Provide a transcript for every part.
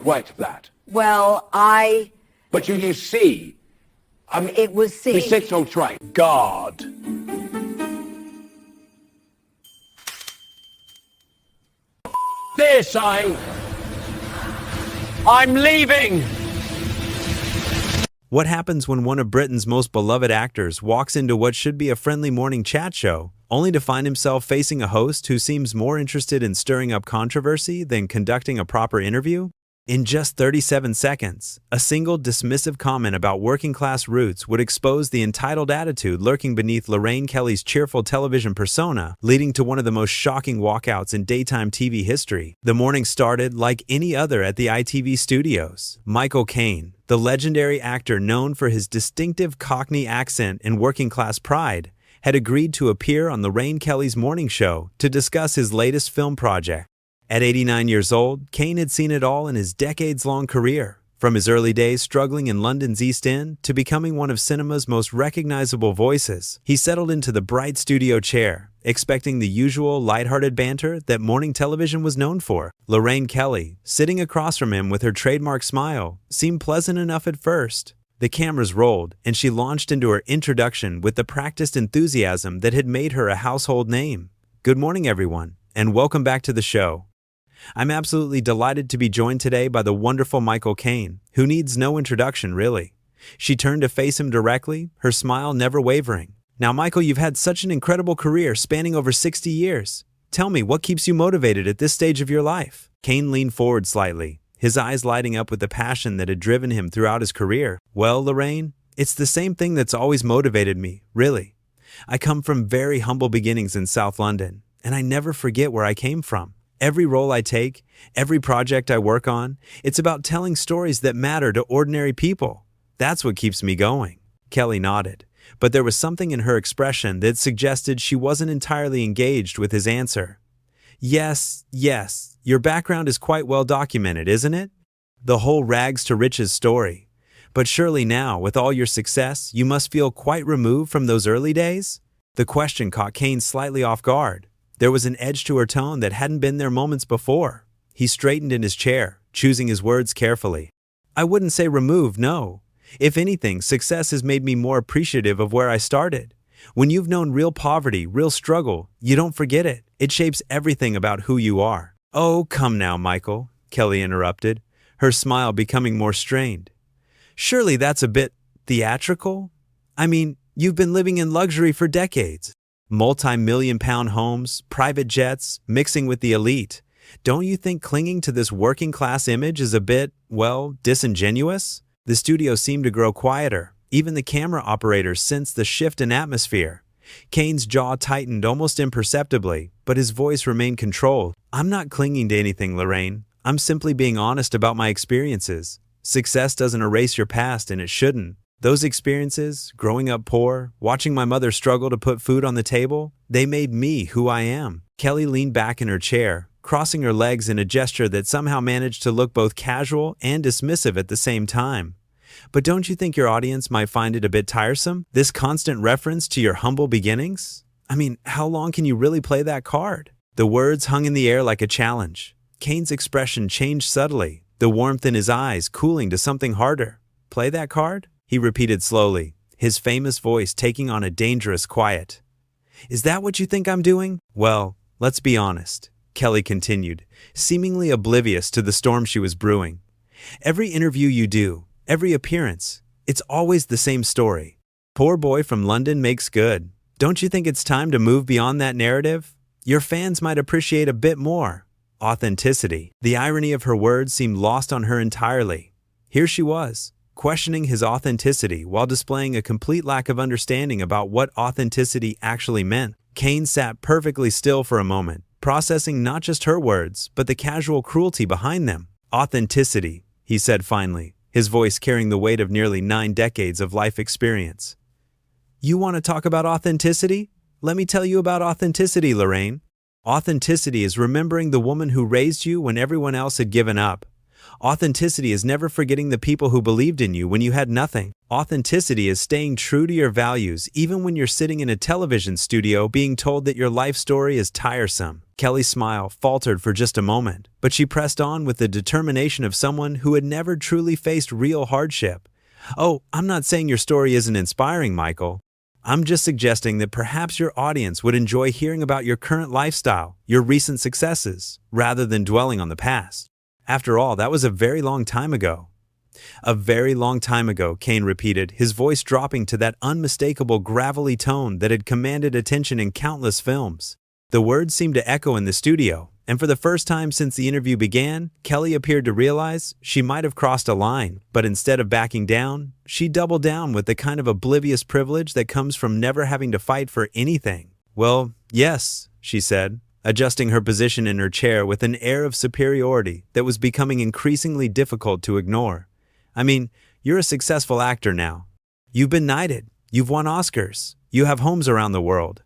What's that? Well, But you see, it was C. he said so try. God. This, I'm leaving! What happens when one of Britain's most beloved actors walks into what should be a friendly morning chat show, only to find himself facing a host who seems more interested in stirring up controversy than conducting a proper interview? In just 37 seconds, a single dismissive comment about working-class roots would expose the entitled attitude lurking beneath Lorraine Kelly's cheerful television persona, leading to one of the most shocking walkouts in daytime TV history. The morning started like any other at the ITV studios. Michael Caine, the legendary actor known for his distinctive Cockney accent and working-class pride, had agreed to appear on Lorraine Kelly's morning show to discuss his latest film project. At 89 years old, Caine had seen it all in his decades-long career, from his early days struggling in London's East End to becoming one of cinema's most recognizable voices. He settled into the bright studio chair, expecting the usual lighthearted banter that morning television was known for. Lorraine Kelly, sitting across from him with her trademark smile, seemed pleasant enough at first. The cameras rolled, and she launched into her introduction with the practiced enthusiasm that had made her a household name. "Good morning, everyone, and welcome back to the show. I'm absolutely delighted to be joined today by the wonderful Michael Caine, who needs no introduction, really." She turned to face him directly, her smile never wavering. "Now, Michael, you've had such an incredible career spanning over 60 years. Tell me, what keeps you motivated at this stage of your life?" Caine leaned forward slightly, his eyes lighting up with the passion that had driven him throughout his career. "Well, Lorraine, it's the same thing that's always motivated me, really. I come from very humble beginnings in South London, and I never forget where I came from. Every role I take, every project I work on, it's about telling stories that matter to ordinary people. That's what keeps me going." Kelly nodded, but there was something in her expression that suggested she wasn't entirely engaged with his answer. Yes, your background is quite well documented, isn't it? The whole rags to riches story. But surely now, with all your success, you must feel quite removed from those early days?" The question caught Caine slightly off guard. There was an edge to her tone that hadn't been there moments before. He straightened in his chair, choosing his words carefully. "I wouldn't say removed, no. If anything, success has made me more appreciative of where I started. When you've known real poverty, real struggle, you don't forget it. It shapes everything about who you are." "Oh, come now, Michael," Kelly interrupted, her smile becoming more strained. "Surely that's a bit theatrical? I mean, you've been living in luxury for decades. Multi-million-pound homes, private jets, mixing with the elite. Don't you think clinging to this working-class image is a bit, well, disingenuous?" The studio seemed to grow quieter. Even the camera operators sensed the shift in atmosphere. Caine's jaw tightened almost imperceptibly, but his voice remained controlled. "I'm not clinging to anything, Lorraine. I'm simply being honest about my experiences. Success doesn't erase your past, and it shouldn't. Those experiences, growing up poor, watching my mother struggle to put food on the table, they made me who I am." Kelly leaned back in her chair, crossing her legs in a gesture that somehow managed to look both casual and dismissive at the same time. "But don't you think your audience might find it a bit tiresome? This constant reference to your humble beginnings? I mean, how long can you really play that card?" The words hung in the air like a challenge. Caine's expression changed subtly, the warmth in his eyes cooling to something harder. "Play that card?" he repeated slowly, his famous voice taking on a dangerous quiet. "Is that what you think I'm doing? Well, let's be honest," Kelly continued, seemingly oblivious to the storm she was brewing. "Every interview you do, every appearance, it's always the same story. Poor boy from London makes good. Don't you think it's time to move beyond that narrative? Your fans might appreciate a bit more authenticity." The irony of her words seemed lost on her entirely. Here she was, questioning his authenticity while displaying a complete lack of understanding about what authenticity actually meant. Caine sat perfectly still for a moment, processing not just her words, but the casual cruelty behind them. "Authenticity," he said finally, his voice carrying the weight of nearly 9 decades of life experience. "You want to talk about authenticity? Let me tell you about authenticity, Lorraine. Authenticity is remembering the woman who raised you when everyone else had given up. Authenticity is never forgetting the people who believed in you when you had nothing. Authenticity is staying true to your values even when you're sitting in a television studio being told that your life story is tiresome." Kelly's smile faltered for just a moment, but she pressed on with the determination of someone who had never truly faced real hardship. "Oh, I'm not saying your story isn't inspiring, Michael. I'm just suggesting that perhaps your audience would enjoy hearing about your current lifestyle, your recent successes, rather than dwelling on the past. After all, that was a very long time ago." "A very long time ago," Kane repeated, his voice dropping to that unmistakable gravelly tone that had commanded attention in countless films. The words seemed to echo in the studio, and for the first time since the interview began, Kelly appeared to realize she might have crossed a line, but instead of backing down, she doubled down with the kind of oblivious privilege that comes from never having to fight for anything. "Well, yes," she said, adjusting her position in her chair with an air of superiority that was becoming increasingly difficult to ignore. "I mean, you're a successful actor now. You've been knighted, you've won Oscars, you have homes around the world.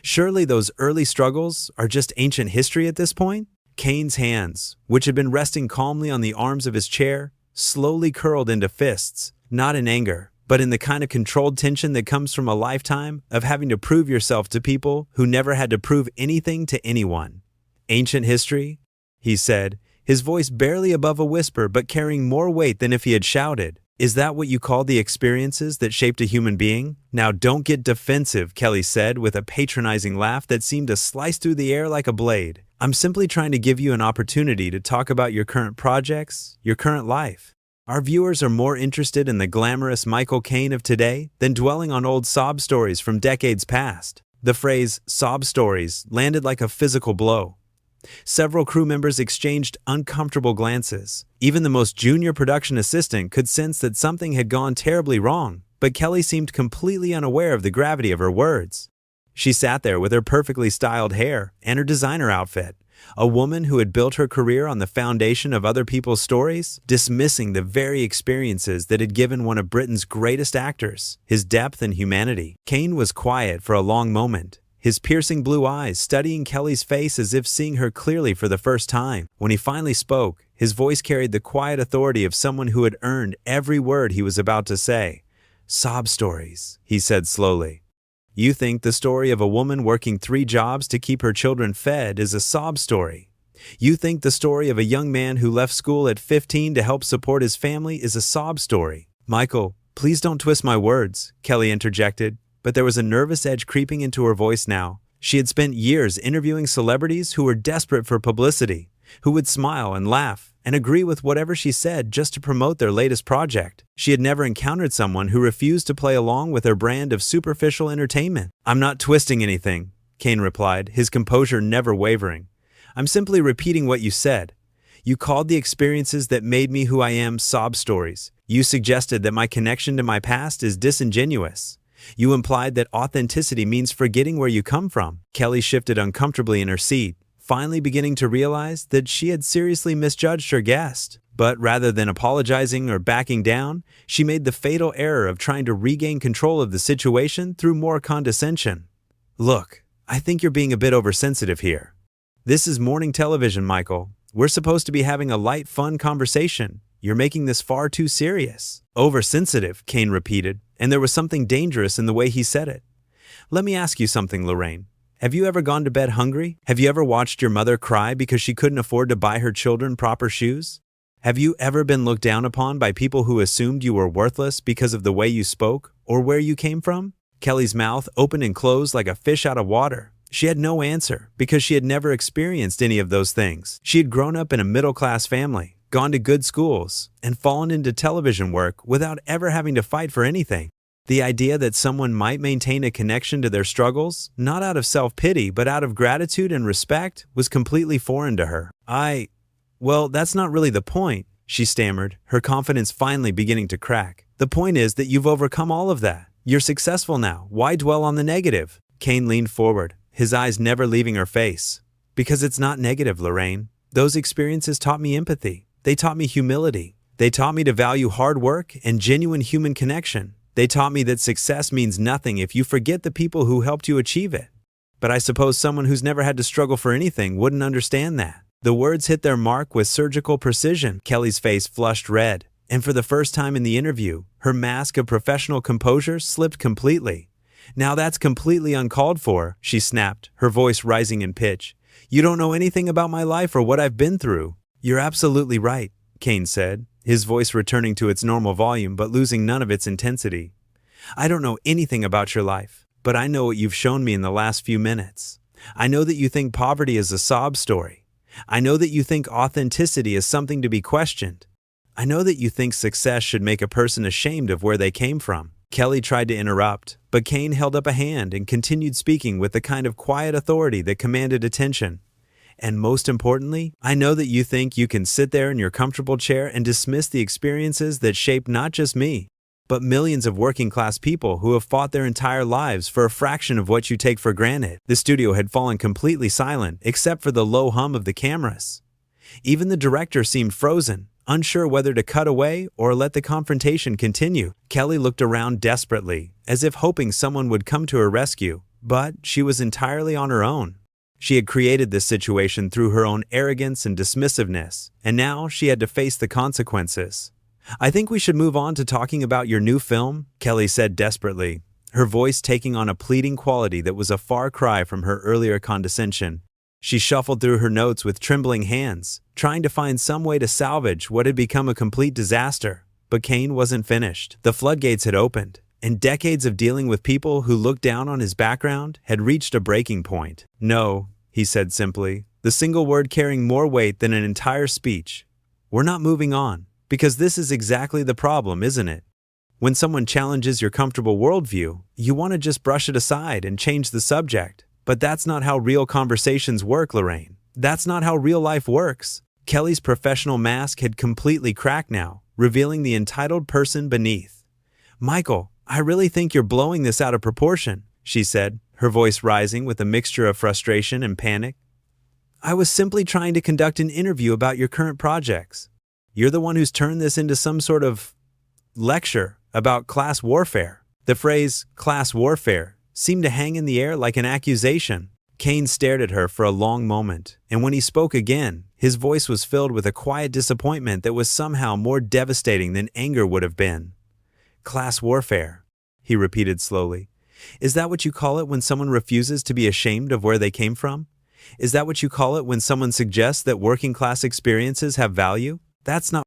Surely those early struggles are just ancient history at this point?" Kane's hands, which had been resting calmly on the arms of his chair, slowly curled into fists, not in anger, but in the kind of controlled tension that comes from a lifetime of having to prove yourself to people who never had to prove anything to anyone. "Ancient history?" he said, his voice barely above a whisper but carrying more weight than if he had shouted. "Is that what you call the experiences that shaped a human being?" "Now don't get defensive," Kelly said with a patronizing laugh that seemed to slice through the air like a blade. "I'm simply trying to give you an opportunity to talk about your current projects, your current life. Our viewers are more interested in the glamorous Michael Caine of today than dwelling on old sob stories from decades past." The phrase "sob stories" landed like a physical blow. Several crew members exchanged uncomfortable glances. Even the most junior production assistant could sense that something had gone terribly wrong, but Kelly seemed completely unaware of the gravity of her words. She sat there with her perfectly styled hair and her designer outfit, a woman who had built her career on the foundation of other people's stories, dismissing the very experiences that had given one of Britain's greatest actors his depth and humanity. Caine was quiet for a long moment, his piercing blue eyes studying Kelly's face as if seeing her clearly for the first time. When he finally spoke, his voice carried the quiet authority of someone who had earned every word he was about to say. "Sob stories," he said slowly. "You think the story of a woman working 3 jobs to keep her children fed is a sob story. You think the story of a young man who left school at 15 to help support his family is a sob story." "Michael, please don't twist my words," Kelly interjected, but there was a nervous edge creeping into her voice now. She had spent years interviewing celebrities who were desperate for publicity, who would smile and laugh and agree with whatever she said just to promote their latest project. She had never encountered someone who refused to play along with their brand of superficial entertainment. "I'm not twisting anything," Caine replied, his composure never wavering. "I'm simply repeating what you said. You called the experiences that made me who I am sob stories. You suggested that my connection to my past is disingenuous. You implied that authenticity means forgetting where you come from." Kelly shifted uncomfortably in her seat, finally beginning to realize that she had seriously misjudged her guest. But rather than apologizing or backing down, she made the fatal error of trying to regain control of the situation through more condescension. "Look, I think you're being a bit oversensitive here. This is morning television, Michael. We're supposed to be having a light, fun conversation. You're making this far too serious." "Oversensitive," Caine repeated, and there was something dangerous in the way he said it. "Let me ask you something, Lorraine. Have you ever gone to bed hungry? Have you ever watched your mother cry because she couldn't afford to buy her children proper shoes? Have you ever been looked down upon by people who assumed you were worthless because of the way you spoke or where you came from?" Kelly's mouth opened and closed like a fish out of water. She had no answer because she had never experienced any of those things. She had grown up in a middle-class family, gone to good schools, and fallen into television work without ever having to fight for anything. The idea that someone might maintain a connection to their struggles, not out of self-pity but out of gratitude and respect, was completely foreign to her. Well, that's not really the point," she stammered, her confidence finally beginning to crack. "The point is that you've overcome all of that. You're successful now. Why dwell on the negative?" Caine leaned forward, his eyes never leaving her face. "Because it's not negative, Lorraine. Those experiences taught me empathy. They taught me humility. They taught me to value hard work and genuine human connection. They taught me that success means nothing if you forget the people who helped you achieve it. But I suppose someone who's never had to struggle for anything wouldn't understand that." The words hit their mark with surgical precision. Kelly's face flushed red, and for the first time in the interview, her mask of professional composure slipped completely. "Now that's completely uncalled for," she snapped, her voice rising in pitch. You don't know anything about my life or what I've been through. You're absolutely right, Kane said, his voice returning to its normal volume but losing none of its intensity. I don't know anything about your life, but I know what you've shown me in the last few minutes. I know that you think poverty is a sob story. I know that you think authenticity is something to be questioned. I know that you think success should make a person ashamed of where they came from. Kelly tried to interrupt, but Kane held up a hand and continued speaking with the kind of quiet authority that commanded attention. And most importantly, I know that you think you can sit there in your comfortable chair and dismiss the experiences that shaped not just me, but millions of working-class people who have fought their entire lives for a fraction of what you take for granted. The studio had fallen completely silent, except for the low hum of the cameras. Even the director seemed frozen, unsure whether to cut away or let the confrontation continue. Kelly looked around desperately, as if hoping someone would come to her rescue, but she was entirely on her own. She had created this situation through her own arrogance and dismissiveness, and now she had to face the consequences. I think we should move on to talking about your new film, Kelly said desperately, her voice taking on a pleading quality that was a far cry from her earlier condescension. She shuffled through her notes with trembling hands, trying to find some way to salvage what had become a complete disaster. But Kane wasn't finished. The floodgates had opened, and decades of dealing with people who looked down on his background had reached a breaking point. No, he said simply, the single word carrying more weight than an entire speech. We're not moving on, because this is exactly the problem, isn't it? When someone challenges your comfortable worldview, you want to just brush it aside and change the subject. But that's not how real conversations work, Lorraine. That's not how real life works. Kelly's professional mask had completely cracked now, revealing the entitled person beneath. Michael, I really think you're blowing this out of proportion, she said, her voice rising with a mixture of frustration and panic. I was simply trying to conduct an interview about your current projects. You're the one who's turned this into some sort of lecture about class warfare. The phrase class warfare seemed to hang in the air like an accusation. Kane stared at her for a long moment, and when he spoke again, his voice was filled with a quiet disappointment that was somehow more devastating than anger would have been. Class warfare, he repeated slowly. Is that what you call it when someone refuses to be ashamed of where they came from? Is that what you call it when someone suggests that working class experiences have value? That's not